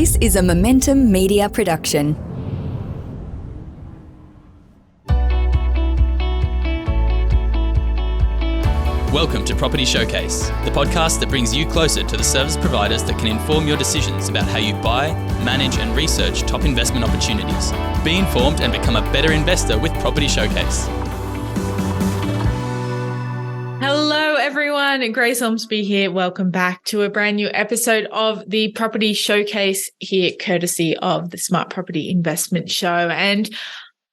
This is a Momentum Media production. Welcome to Property Showcase, the podcast that brings you closer to the service providers that can inform your decisions about how you buy, manage and research top investment opportunities. Be informed and become a better investor with Property Showcase. Hello everyone, Grace Ormsby here. Welcome back to a brand new episode of the Property Showcase here, courtesy of the Smart Property Investment Show. And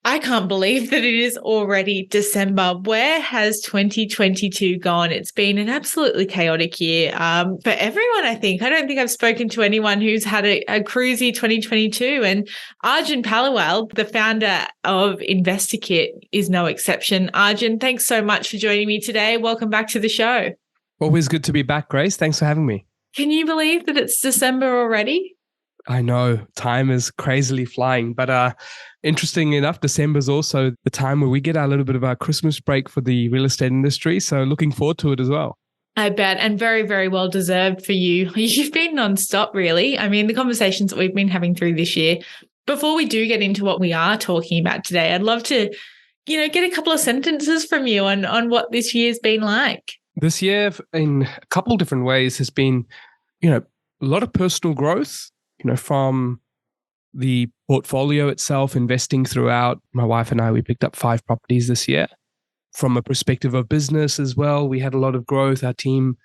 I can't believe that it is already December. Where has 2022 gone? It's been an absolutely chaotic year for everyone, I think. I don't think I've spoken to anyone who's had a cruisy 2022. And Arjun Paliwal, the founder of InvestorKit, is no exception. Arjun, thanks so much for joining me today. Welcome back to the show. Always good to be back, Grace. Thanks for having me. Can you believe that it's December already? I know, time is crazily flying, but interesting enough, December is also the time where we get a little bit of our Christmas break for the real estate industry. So looking forward to it as well. I bet, and very, very well deserved for you. You've been nonstop, really. I mean, the conversations that we've been having through this year. Before we do get into what we are talking about today, I'd love to, get a couple of sentences from you on what this year's been like. This year, in a couple of different ways, has been, a lot of personal growth. From the portfolio itself, investing throughout. My wife and I, we picked up 5 properties this year. From a perspective of business as well, we had a lot of growth. Our team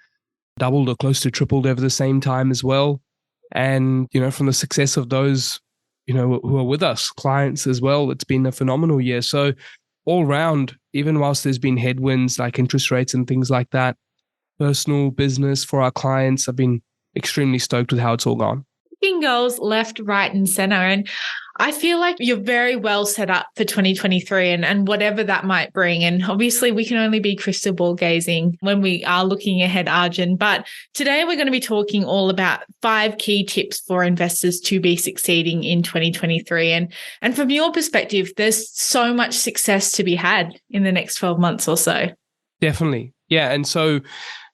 doubled or close to tripled over the same time as well. And, from the success of those, who are with us, clients as well, it's been a phenomenal year. So all round, even whilst there's been headwinds like interest rates and things like that, personal business for our clients, I've been extremely stoked with how it's all gone. Goals left, right, and center. And I feel like you're very well set up for 2023 and whatever that might bring. And obviously, we can only be crystal ball gazing when we are looking ahead, Arjun. But today we're going to be talking all about 5 key tips for investors to be succeeding in 2023. And from your perspective, there's so much success to be had in the next 12 months or so. Definitely. Yeah. And so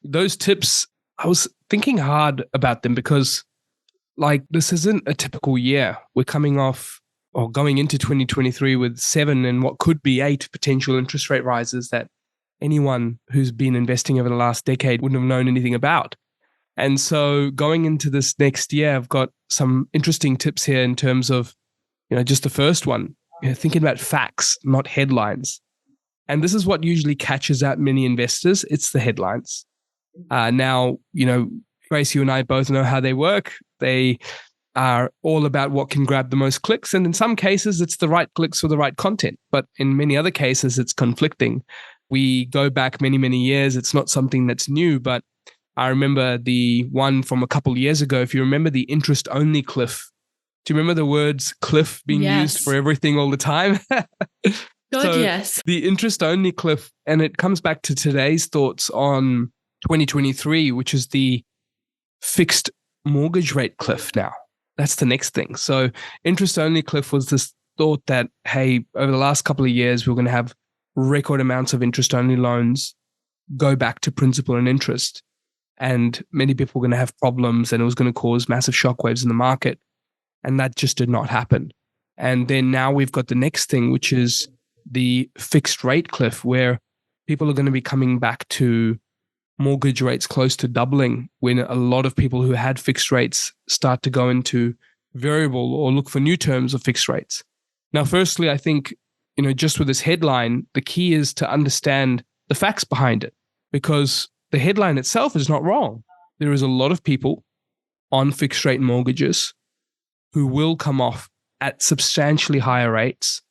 those tips, I was thinking hard about them because this isn't a typical year. We're coming off or going into 2023 with 7 and what could be 8 potential interest rate rises that anyone who's been investing over the last decade wouldn't have known anything about. And so going into this next year, I've got some interesting tips here in terms of, just the first one, thinking about facts, not headlines. And this is what usually catches out many investors. It's the headlines. Now, Grace, you and I both know how they work. They are all about what can grab the most clicks. And in some cases, it's the right clicks for the right content. But in many other cases, it's conflicting. We go back many, many years. It's not something that's new. But I remember the one from a couple of years ago. If you remember the interest-only cliff. Do you remember the words cliff being used for everything all the time? Yes. The interest-only cliff. And it comes back to today's thoughts on 2023, which is the fixed mortgage rate cliff now. That's the next thing. So interest-only cliff was this thought that, hey, over the last couple of years, we're going to have record amounts of interest-only loans go back to principal and interest. And many people were going to have problems and it was going to cause massive shockwaves in the market. And that just did not happen. And then now we've got the next thing, which is the fixed rate cliff, where people are going to be coming back to mortgage rates close to doubling when a lot of people who had fixed rates start to go into variable or look for new terms of fixed rates. Now, firstly, I think, just with this headline, the key is to understand the facts behind it, because the headline itself is not wrong. There is a lot of people on fixed rate mortgages who will come off at substantially higher rates.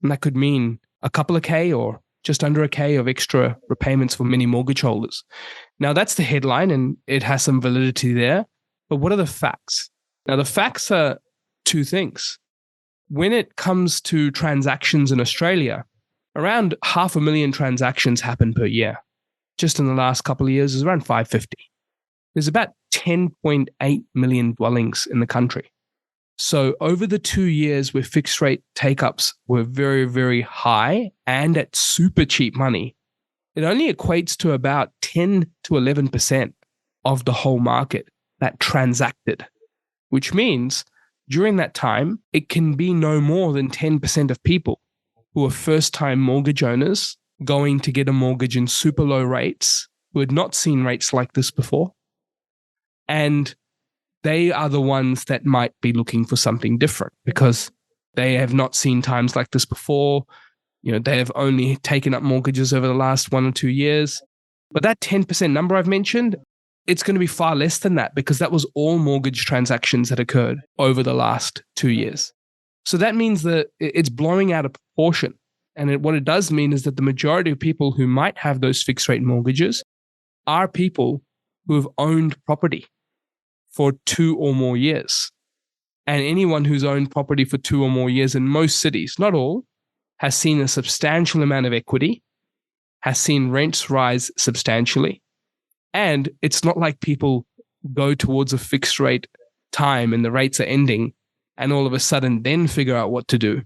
And that could mean a couple of K or just under a K of extra repayments for many mortgage holders. Now, that's the headline and it has some validity there. But what are the facts? Now, the facts are 2 things. When it comes to transactions in Australia, around 500,000 transactions happen per year. Just in the last couple of years, it's around 550. There's about 10.8 million dwellings in the country. So over the 2 years where fixed rate take-ups were very, very high and at super cheap money, it only equates to about 10 to 11% of the whole market that transacted, which means during that time, it can be no more than 10% of people who are first-time mortgage owners going to get a mortgage in super low rates, who had not seen rates like this before. And they are the ones that might be looking for something different because they have not seen times like this before. They have only taken up mortgages over the last 1 or 2 years. But that 10% number I've mentioned, it's going to be far less than that because that was all mortgage transactions that occurred over the last 2 years. So that means that it's blowing out of proportion. And what it does mean is that the majority of people who might have those fixed rate mortgages are people who have owned property for 2 or more years. And anyone who's owned property for 2 or more years in most cities, not all, has seen a substantial amount of equity, has seen rents rise substantially. And it's not like people go towards a fixed rate time and the rates are ending and all of a sudden then figure out what to do.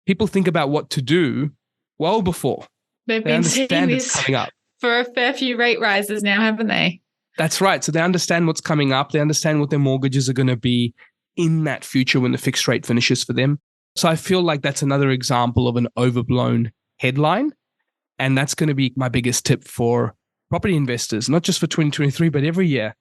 People think about what to do well before. They've been seeing this coming up for a fair few rate rises now, haven't they? That's right. So they understand what's coming up. They understand what their mortgages are going to be in that future when the fixed rate finishes for them. So I feel like that's another example of an overblown headline. And that's going to be my biggest tip for property investors, not just for 2023, but every year,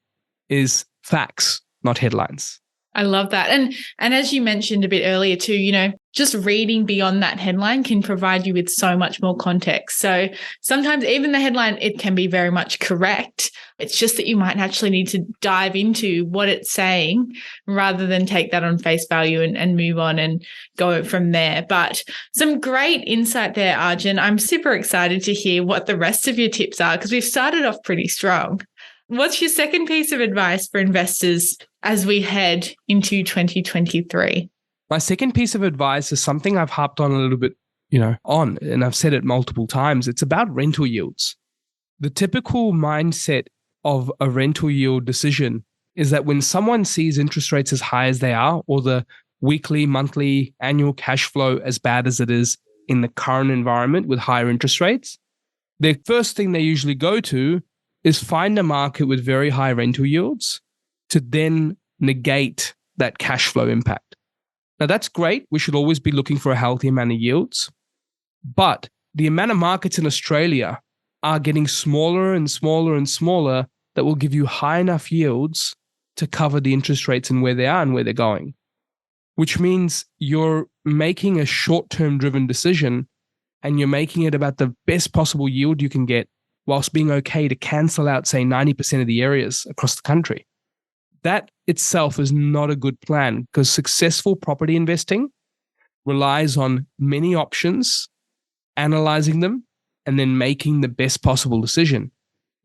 is facts, not headlines. I love that. And as you mentioned a bit earlier too, just reading beyond that headline can provide you with so much more context. So sometimes even the headline, it can be very much correct. It's just that you might actually need to dive into what it's saying rather than take that on face value and move on and go from there. But some great insight there, Arjun. I'm super excited to hear what the rest of your tips are because we've started off pretty strong. What's your second piece of advice for investors as we head into 2023? My second piece of advice is something I've harped on a little bit, and I've said it multiple times. It's about rental yields. The typical mindset of a rental yield decision is that when someone sees interest rates as high as they are, or the weekly, monthly, annual cash flow as bad as it is in the current environment with higher interest rates, the first thing they usually go to is find a market with very high rental yields to then negate that cash flow impact. Now, that's great. We should always be looking for a healthy amount of yields. But the amount of markets in Australia are getting smaller and smaller and smaller that will give you high enough yields to cover the interest rates and where they are and where they're going, which means you're making a short-term driven decision and you're making it about the best possible yield you can get whilst being okay to cancel out, say, 90% of the areas across the country. That itself is not a good plan because successful property investing relies on many options, analyzing them, and then making the best possible decision.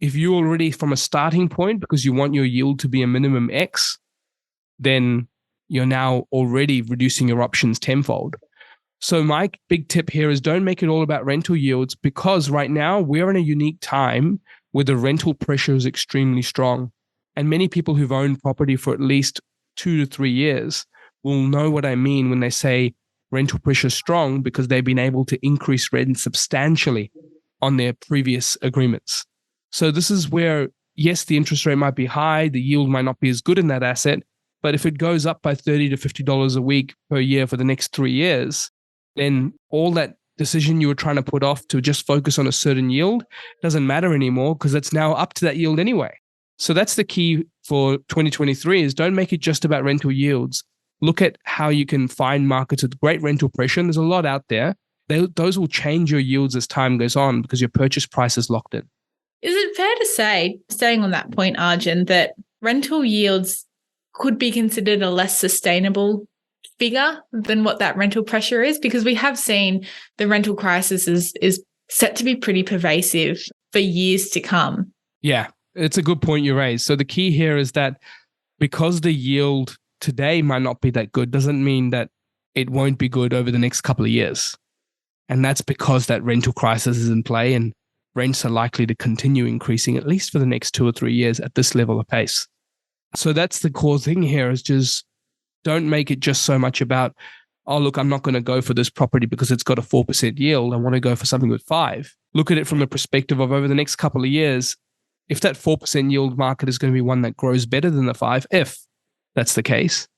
If you're already from a starting point because you want your yield to be a minimum X, then you're now already reducing your options tenfold. So my big tip here is don't make it all about rental yields because right now we're in a unique time where the rental pressure is extremely strong. And many people who've owned property for at least 2 to 3 years will know what I mean when they say rental pressure is strong because they've been able to increase rent substantially on their previous agreements. So this is where, yes, the interest rate might be high, the yield might not be as good in that asset, but if it goes up by $30 to $50 a week per year for the next 3 years, then all that decision you were trying to put off to just focus on a certain yield doesn't matter anymore because it's now up to that yield anyway. So that's the key for 2023 is don't make it just about rental yields. Look at how you can find markets with great rental pressure. And there's a lot out there. Those will change your yields as time goes on because your purchase price is locked in. Is it fair to say, staying on that point, Arjun, that rental yields could be considered a less sustainable figure than what that rental pressure is? Because we have seen the rental crisis is set to be pretty pervasive for years to come. Yeah, it's a good point you raised. So the key here is that because the yield today might not be that good, doesn't mean that it won't be good over the next couple of years. And that's because that rental crisis is in play and rents are likely to continue increasing at least for the next 2 or 3 years at this level of pace. So that's the core thing here is just don't make it just so much about, oh, look, I'm not going to go for this property because it's got a 4% yield. I want to go for something with 5. Look at it from the perspective of over the next couple of years, if that 4% yield market is going to be one that grows better than the 5, if that's the case,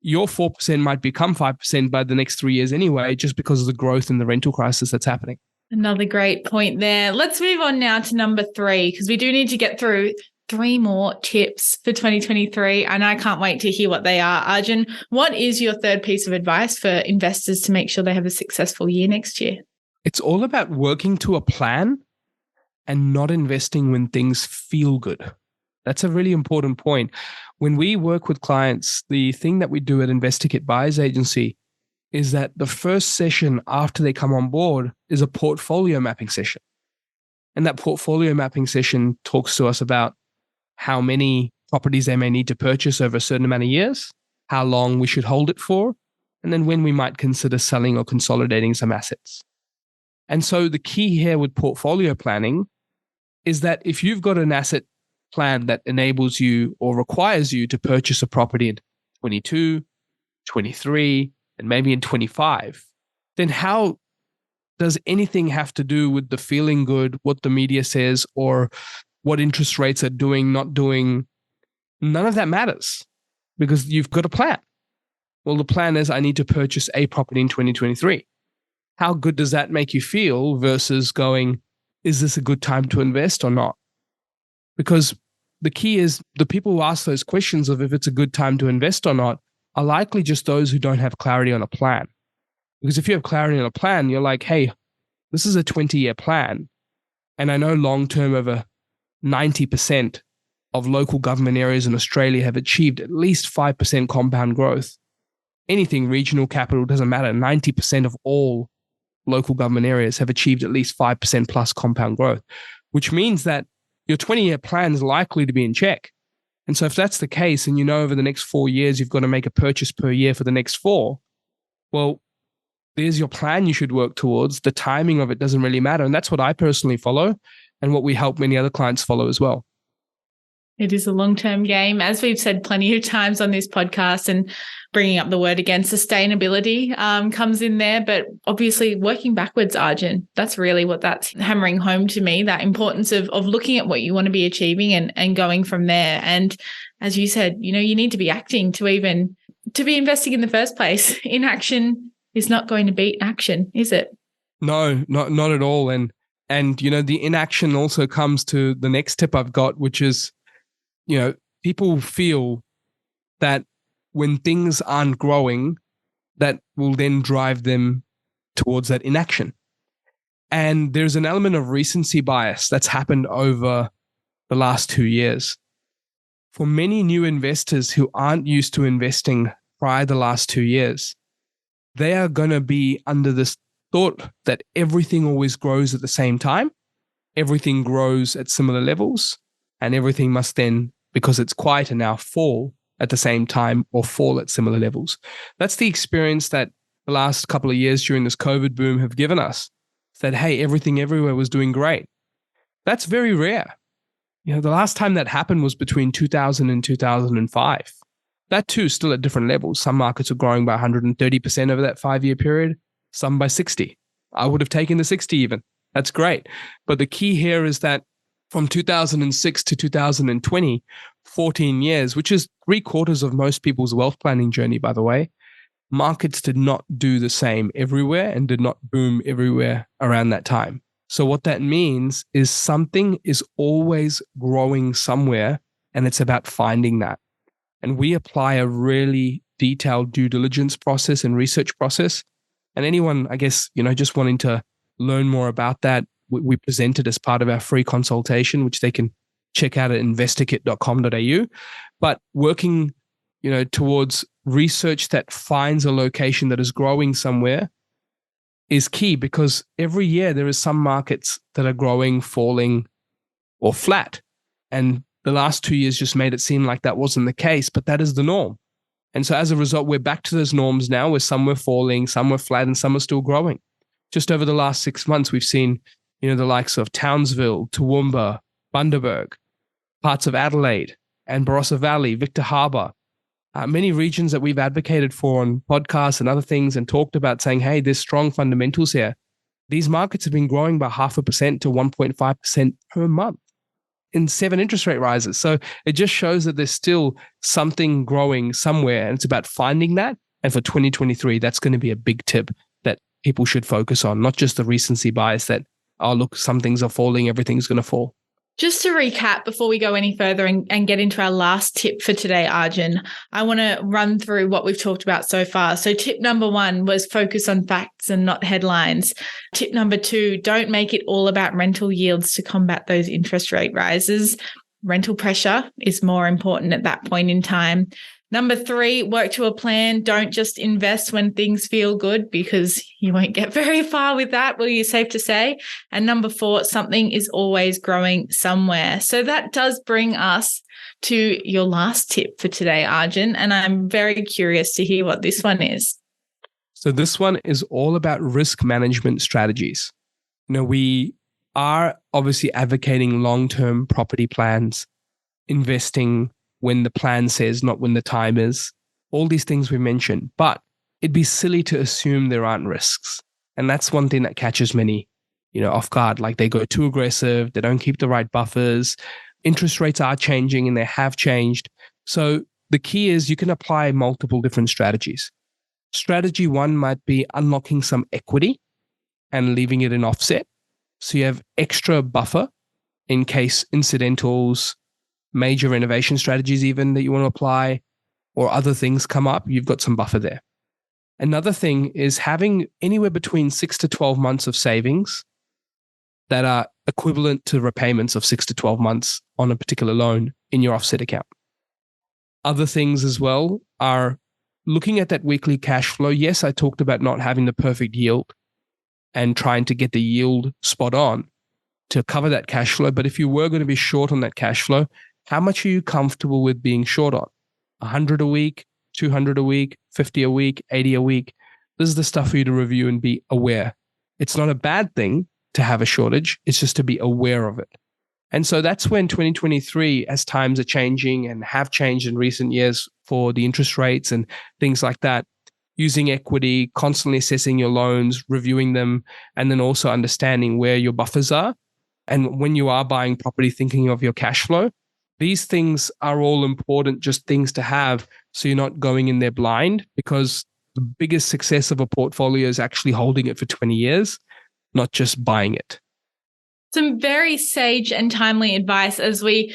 your 4% might become 5% by the next 3 years anyway, just because of the growth in the rental crisis that's happening. Another great point there. Let's move on now to number 3, because we do need to get through 3 more tips for 2023, and I can't wait to hear what they are. Arjun, what is your third piece of advice for investors to make sure they have a successful year next year? It's all about working to a plan and not investing when things feel good. That's a really important point. When we work with clients, the thing that we do at InvestorKit Buyers Agency is that the first session after they come on board is a portfolio mapping session. And that portfolio mapping session talks to us about how many properties they may need to purchase over a certain amount of years, how long we should hold it for, and then when we might consider selling or consolidating some assets. And so the key here with portfolio planning is that if you've got an asset plan that enables you or requires you to purchase a property in 22, 23, and maybe in 25, then how does anything have to do with the feeling good, what the media says, or what interest rates are doing, not doing? None of that matters because you've got a plan. Well, the plan is I need to purchase a property in 2023. How good does that make you feel versus going, is this a good time to invest or not? Because the key is the people who ask those questions of if it's a good time to invest or not are likely just those who don't have clarity on a plan. Because if you have clarity on a plan, you're like, hey, this is a 20-year plan. And I know long-term over 90% of local government areas in Australia have achieved at least 5% compound growth. Anything regional capital doesn't matter. 90% of all local government areas have achieved at least 5% plus compound growth, which means that your 20-year plan is likely to be in check. And so if that's the case, and you know over the next 4 years, you've got to make a purchase per year for the next 4, well, there's your plan you should work towards. The timing of it doesn't really matter. And that's what I personally follow and what we help many other clients follow as well. It is a long-term game, as we've said plenty of times on this podcast, and bringing up the word again, sustainability comes in there, but obviously working backwards, Arjun, that's really what that's hammering home to me, that importance of looking at what you want to be achieving and going from there. And as you said, you need to be acting to be investing in the first place. Inaction is not going to beat action, is it? No, not at all. And the inaction also comes to the next tip I've got, which is, people feel that when things aren't growing, that will then drive them towards that inaction. And there's an element of recency bias that's happened over the last 2 years. For many new investors who aren't used to investing prior to the last 2 years, they are going to be under this thought that everything always grows at the same time, everything grows at similar levels, and everything must then, because it's quieter now, fall at the same time or fall at similar levels. That's the experience that the last couple of years during this COVID boom have given us. That, hey, everything everywhere was doing great. That's very rare. The last time that happened was between 2000 and 2005. That too, still at different levels. Some markets are growing by 130% over that 5-year period, some by 60. I would have taken the 60 even. That's great. But the key here is that from 2006 to 2020, 14 years, which is 3/4 of most people's wealth planning journey, by the way, markets did not do the same everywhere and did not boom everywhere around that time. So what that means is something is always growing somewhere, and it's about finding that. And we apply a really detailed due diligence process and research process. And anyone, I guess, just wanting to learn more about that, we present it as part of our free consultation, which they can check out at investorkit.com.au. But working, towards research that finds a location that is growing somewhere is key, because every year there is some markets that are growing, falling, or flat. And the last 2 years just made it seem like that wasn't the case, but that is the norm. And so as a result, we're back to those norms now, where some were falling, some were flat, and some are still growing. Just over the last 6 months, we've seen, the likes of Townsville, Toowoomba, Bundaberg, parts of Adelaide and Barossa Valley, Victor Harbour, many regions that we've advocated for on podcasts and other things and talked about, saying, hey, there's strong fundamentals here. These markets have been growing by 0.5% to 1.5% per month. in 7 interest rate rises. So it just shows that there's still something growing somewhere, and it's about finding that. And for 2023, that's going to be a big tip that people should focus on, not just the recency bias that, oh, look, some things are falling, everything's going to fall. Just to recap before we go any further and get into our last tip for today, Arjun, I want to run through what we've talked about so far. So tip number 1 was focus on facts and not headlines. Tip number 2, don't make it all about rental yields to combat those interest rate rises. Rental pressure is more important at that point in time. Number 3, work to a plan. Don't just invest when things feel good, because you won't get very far with that, will you? Safe to say. And number 4, something is always growing somewhere. So that does bring us to your last tip for today, Arjun. And I'm very curious to hear what this one is. So this one is all about risk management strategies. We are obviously advocating long-term property plans, investing when the plan says, not when the time is, all these things we mentioned. But it'd be silly to assume there aren't risks. And that's one thing that catches many, off guard. Like they go too aggressive, they don't keep the right buffers. Interest rates are changing and they have changed. So the key is you can apply multiple different strategies. Strategy 1 might be unlocking some equity and leaving it in offset. So you have extra buffer in case incidentals, major renovation strategies even that you want to apply, or other things come up, you've got some buffer there. Another thing is having anywhere between 6 to 12 months of savings that are equivalent to repayments of 6 to 12 months on a particular loan in your offset account. Other things as well are looking at that weekly cash flow. Yes, I talked about not having the perfect yield and trying to get the yield spot on to cover that cash flow. But if you were going to be short on that cash flow, how much are you comfortable with being short on? 100 a week, 200 a week, 50 a week, 80 a week. This is the stuff for you to review and be aware. It's not a bad thing to have a shortage. It's just to be aware of it. And so that's when 2023, as times are changing and have changed in recent years for the interest rates and things like that, using equity, constantly assessing your loans, reviewing them, and then also understanding where your buffers are. And when you are buying property, thinking of your cash flow. These things are all important, just things to have so you're not going in there blind, because the biggest success of a portfolio is actually holding it for 20 years, not just buying it. Some very sage and timely advice as we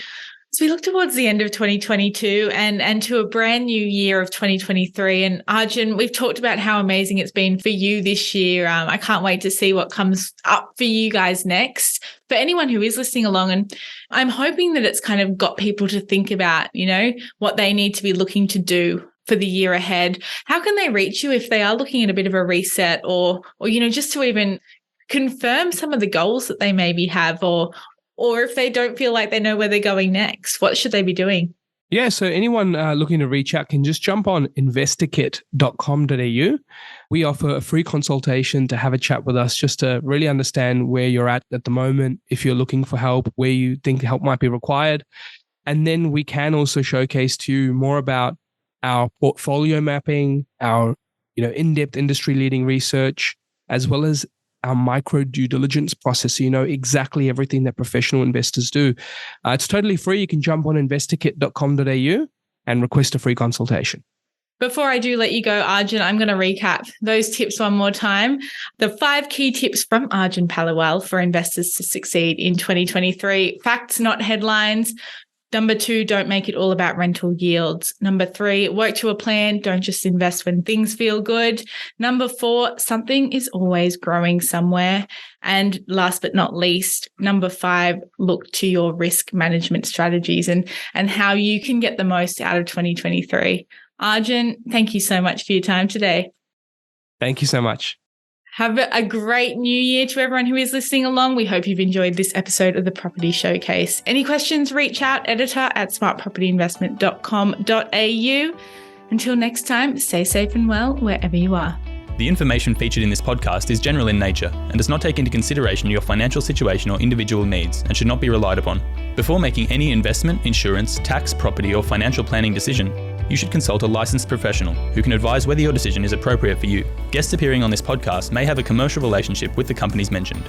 look towards the end of 2022 and to a brand new year of 2023. And Arjun, we've talked about how amazing it's been for you this year. I can't wait to see what comes up for you guys next. For anyone who is listening along, and I'm hoping that it's kind of got people to think about, what they need to be looking to do for the year ahead. How can they reach you if they are looking at a bit of a reset or just to even confirm some of the goals that they maybe have, or if they don't feel like they know where they're going next? What should they be doing? Yeah, so anyone looking to reach out can just jump on InvestorKit.com.au. We offer a free consultation to have a chat with us just to really understand where you're at the moment, if you're looking for help, where you think help might be required. And then we can also showcase to you more about our portfolio mapping, our in-depth industry-leading research, as well as our micro due diligence process, so you know exactly everything that professional investors do. It's totally free. You can jump on investorkit.com.au and request a free consultation. Before I do let you go, Arjun, I'm going to recap those tips one more time. The 5 key tips from Arjun Paliwal for investors to succeed in 2023. Facts, not headlines. Number 2, don't make it all about rental yields. Number 3, work to a plan. Don't just invest when things feel good. Number 4, something is always growing somewhere. And last but not least, number 5, look to your risk management strategies and how you can get the most out of 2023. Arjun, thank you so much for your time today. Thank you so much. Have a great new year to everyone who is listening along. We hope you've enjoyed this episode of the Property Showcase. Any questions, reach out, editor@smartpropertyinvestment.com.au. Until next time, stay safe and well wherever you are. The information featured in this podcast is general in nature and does not take into consideration your financial situation or individual needs and should not be relied upon. Before making any investment, insurance, tax, property, or financial planning decision, you should consult a licensed professional who can advise whether your decision is appropriate for you. Guests appearing on this podcast may have a commercial relationship with the companies mentioned.